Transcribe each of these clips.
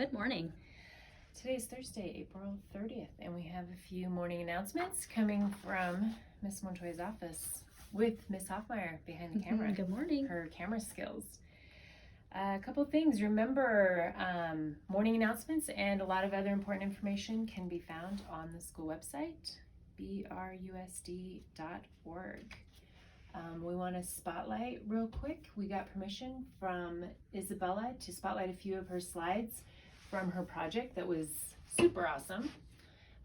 Good morning. Today's Thursday, April 30th, and we have a few morning announcements coming from Miss Montoya's office with Miss Hoffmeyer behind the camera. Good morning. Her camera skills. A couple things. Remember, morning announcements and a lot of other important information can be found on the school website, brusd.org. We want to spotlight real quick. We got permission from Isabella to spotlight a few of her slides from her project that was super awesome.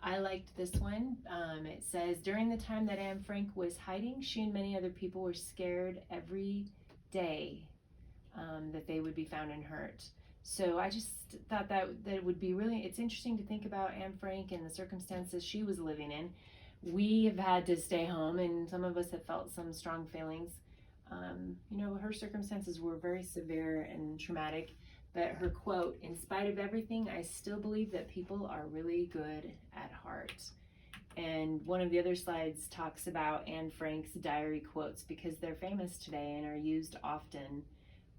I liked this one. It says, during the time that Anne Frank was hiding, she and many other people were scared every day that they would be found and hurt. So I just thought that it would be really, it's interesting to think about Anne Frank and the circumstances she was living in. We have had to stay home, and some of us have felt some strong feelings. Her circumstances were very severe and traumatic, but her quote, in spite of everything, I still believe that people are really good at heart. And one of the other slides talks about Anne Frank's diary quotes because they're famous today and are used often.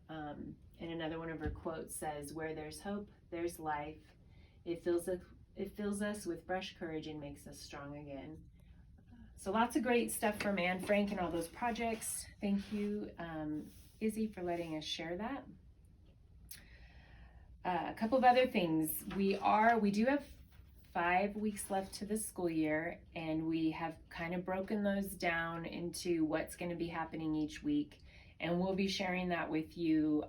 And another one of her quotes says, where there's hope, there's life. It fills us with fresh courage and makes us strong again. So lots of great stuff from Anne Frank and all those projects. Thank you, Izzy, for letting us share that. A couple of other things. We do have 5 weeks left to the school year, and we have kind of broken those down into what's going to be happening each week. And we'll be sharing that with you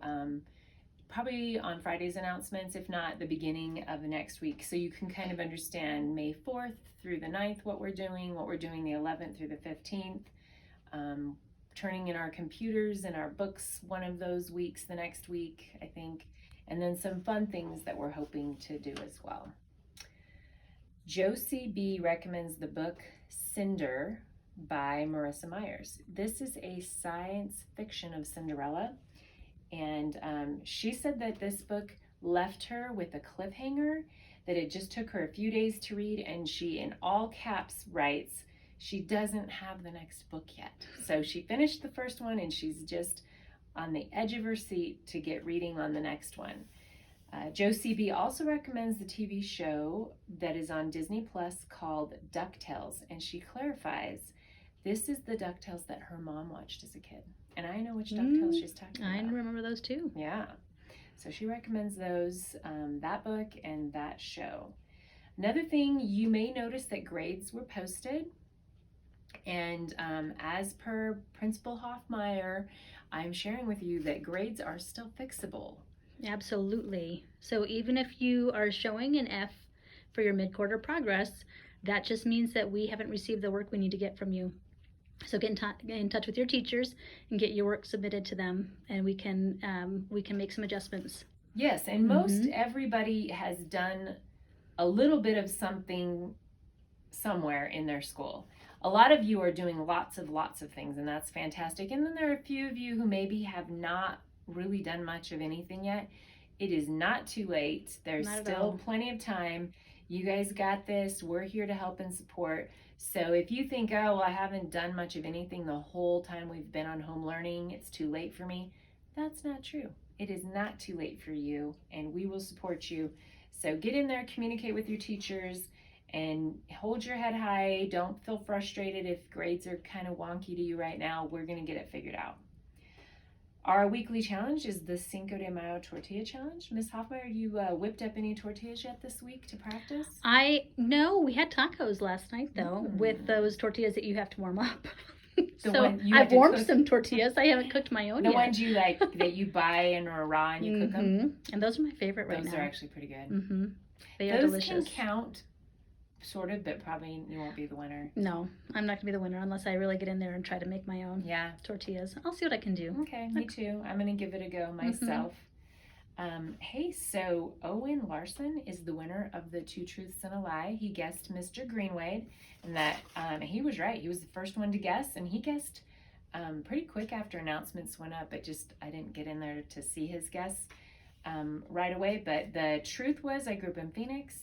probably on Friday's announcements, if not the beginning of the next week. So you can kind of understand May 4th through the 9th what we're doing the 11th through the 15th. Turning in our computers and our books one of those weeks the next week, I think. And then some fun things that we're hoping to do as well. Josie B. recommends the book Cinder by Marissa Myers. This is a science fiction of Cinderella. And she said that this book left her with a cliffhanger, that it just took her a few days to read, and she, in all caps, writes, she doesn't have the next book yet. So she finished the first one, and she's just on the edge of her seat to get reading on the next one. Josie B. also recommends the TV show that is on Disney Plus called DuckTales, and she clarifies this is the DuckTales that her mom watched as a kid. And I know which DuckTales she's talking about. I remember those too. Yeah. So she recommends those, that book and that show. Another thing, you may notice that grades were posted. And as per Principal Hoffmeyer, I'm sharing with you that grades are still fixable. Absolutely. So even if you are showing an F for your mid-quarter progress, that just means that we haven't received the work we need to get from you. So get in touch with your teachers and get your work submitted to them, and we can make some adjustments. Yes, and most everybody has done a little bit of something somewhere in their school. A lot of you are doing lots of things, and that's fantastic. And then there are a few of you who maybe have not really done much of anything yet. It is not too late. There's still plenty of time. You guys got this. We're here to help and support. So if you think, oh, well, I haven't done much of anything the whole time we've been on home learning, it's too late for me, that's not true. It is not too late for you, and we will support you. So get in there, communicate with your teachers, and hold your head high. Don't feel frustrated if grades are kind of wonky to you right now. We're going to get it figured out. Our weekly challenge is the Cinco de Mayo Tortilla Challenge. Ms. Hoffmeyer, you whipped up any tortillas yet this week to practice? No, we had tacos last night though, with those tortillas that you have to warm up. I've warmed some tortillas. I haven't cooked my own yet. The ones you like that you buy and are raw and you cook them? And those are my favorite right now. Those are actually pretty good. They are delicious. Those can count, sort of, but probably you won't be the winner. No, I'm not going to be the winner unless I really get in there and try to make my own tortillas. I'll see what I can do. Okay, me too. I'm going to give it a go myself. Hey, so Owen Larson is the winner of the Two Truths and a Lie. He guessed Mr. Greenwade, and that he was right. He was the first one to guess, and he guessed pretty quick after announcements went up. I didn't get in there to see his guess right away, but the truth was I grew up in Phoenix.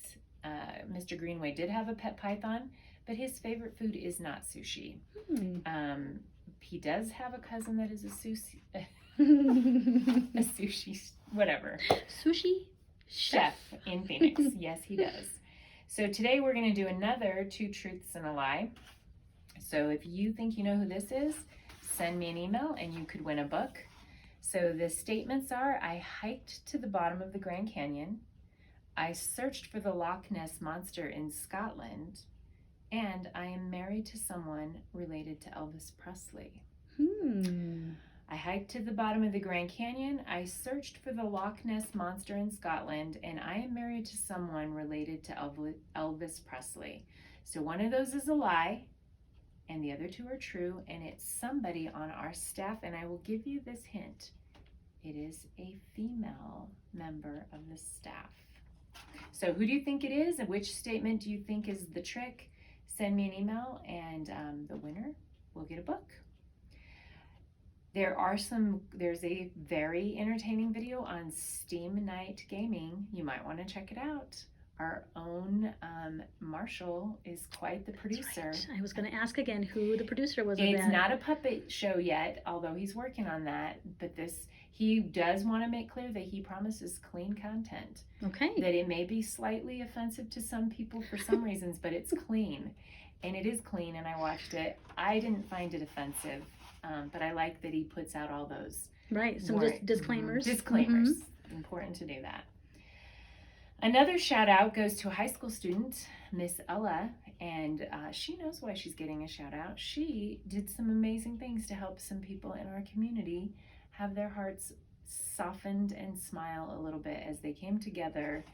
Mr. Greenway did have a pet python, but his favorite food is not sushi. He does have a cousin that is a sushi, whatever. Sushi? chef in Phoenix. Yes, he does. So today we're going to do another 2 truths and a lie. So if you think you know who this is, send me an email and you could win a book. So the statements are: I hiked to the bottom of the Grand Canyon, I searched for the Loch Ness Monster in Scotland, and I am married to someone related to Elvis Presley. I hiked to the bottom of the Grand Canyon, I searched for the Loch Ness Monster in Scotland, and I am married to someone related to Elvis Presley. So one of those is a lie, and the other 2 are true, and it's somebody on our staff, and I will give you this hint. It is a female member of the staff. So who do you think it is, and which statement do you think is the trick? Send me an email, and the winner will get a book. There's a very entertaining video on Steam Night Gaming. You might want to check it out. Our own Marshall is quite the producer. Right. I was going to ask again who the producer was. It's not a puppet show yet, although he's working on that. But he does want to make clear that he promises clean content. Okay. That it may be slightly offensive to some people for some reasons, but it's clean. And it is clean, and I watched it. I didn't find it offensive, but I like that he puts out all those. Right, some disclaimers. Disclaimers. Important to do that. Another shout out goes to a high school student, Miss Ella, and she knows why she's getting a shout out. She did some amazing things to help some people in our community have their hearts softened and smile a little bit as they came together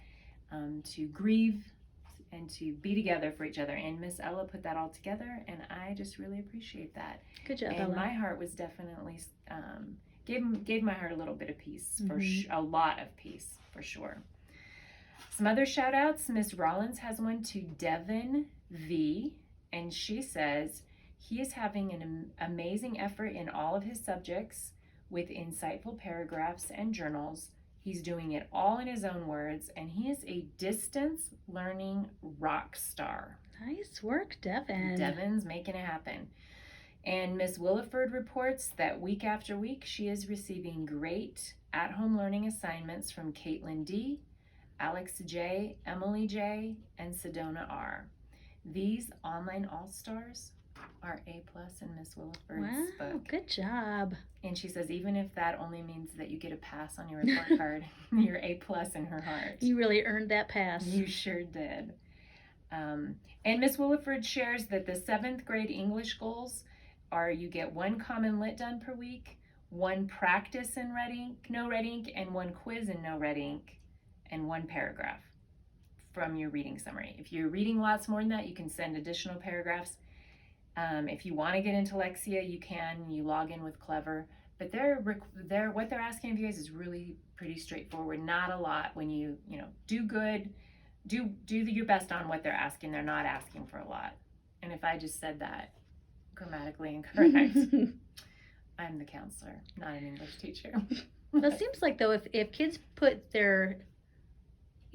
to grieve and to be together for each other. And Miss Ella put that all together, and I just really appreciate that. Good job, and Ella. My heart was definitely gave my heart a little bit of peace, a lot of peace for sure. Some other shout outs. Miss Rollins has one to Devin V, and she says he is having an amazing effort in all of his subjects with insightful paragraphs and journals. He's doing it all in his own words, and he is a distance learning rock star. Nice work, Devin. Devin's making it happen. And Miss Williford reports that week after week, she is receiving great at-home learning assignments from Caitlin D., Alex J., Emily J., and Sedona R. These online all-stars are A+ in Miss Williford's book. Good job. And she says, even if that only means that you get a pass on your report card, you're A+ in her heart. You really earned that pass. You sure did. And Miss Williford shares that the 7th grade English goals are: you get 1 common lit done per week, 1 practice in red ink, no red ink, and 1 quiz in no red ink, and 1 paragraph from your reading summary. If you're reading lots more than that, you can send additional paragraphs. If you want to get into Lexia, you can. You log in with Clever, but what they're asking of you guys is really pretty straightforward. Not a lot. When you do good, do your best on what they're asking. They're not asking for a lot. And if I just said that grammatically incorrect, I'm the counselor, not an English teacher. Well, it seems like though, if kids put their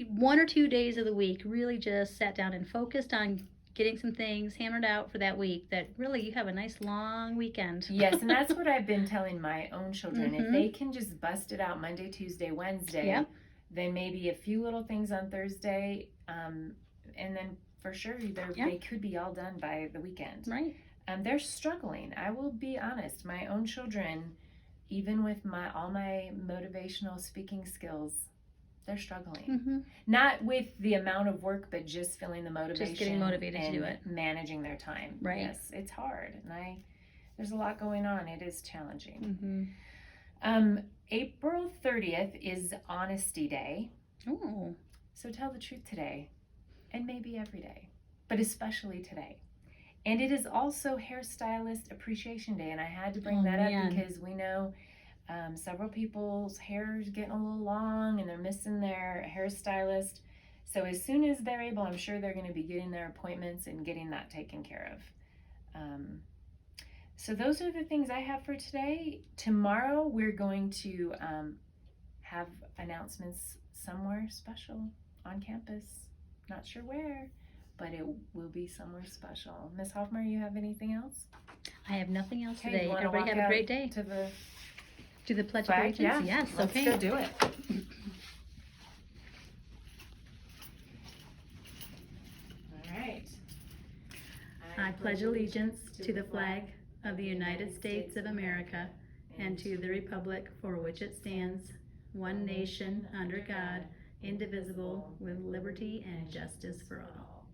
1 or 2 days of the week really just sat down and focused on getting some things hammered out for that week, that really you have a nice long weekend. Yes, and that's what I've been telling my own children. If they can just bust it out Monday, Tuesday, Wednesday, then maybe a few little things on Thursday, and then for sure they could be all done by the weekend. Right. They're struggling. I will be honest. My own children, even with all my motivational speaking skills, they're struggling. Not with the amount of work, but just feeling the motivation. Just getting motivated to do it. Managing their time. Right. Yes, it's hard. And there's a lot going on. It is challenging. April 30th is Honesty Day. Oh. So tell the truth today. And maybe every day. But especially today. And it is also Hairstylist Appreciation Day. And I had to bring that up because we know several people's hair is getting a little long and they're missing their hairstylist. So as soon as they're able, I'm sure they're going to be getting their appointments and getting that taken care of. So those are the things I have for today. Tomorrow we're going to have announcements somewhere special on campus. Not sure where, but it will be somewhere special. Ms. Hoffmer, you have anything else? I have nothing else Okay, today. Everybody have a great day. To the Pledge of flag? Allegiance? Yeah. Yes, Let's okay. go do it. I pledge allegiance to the flag of the United States of America and to the republic for which it stands, one nation, under God, indivisible, with liberty and justice for all.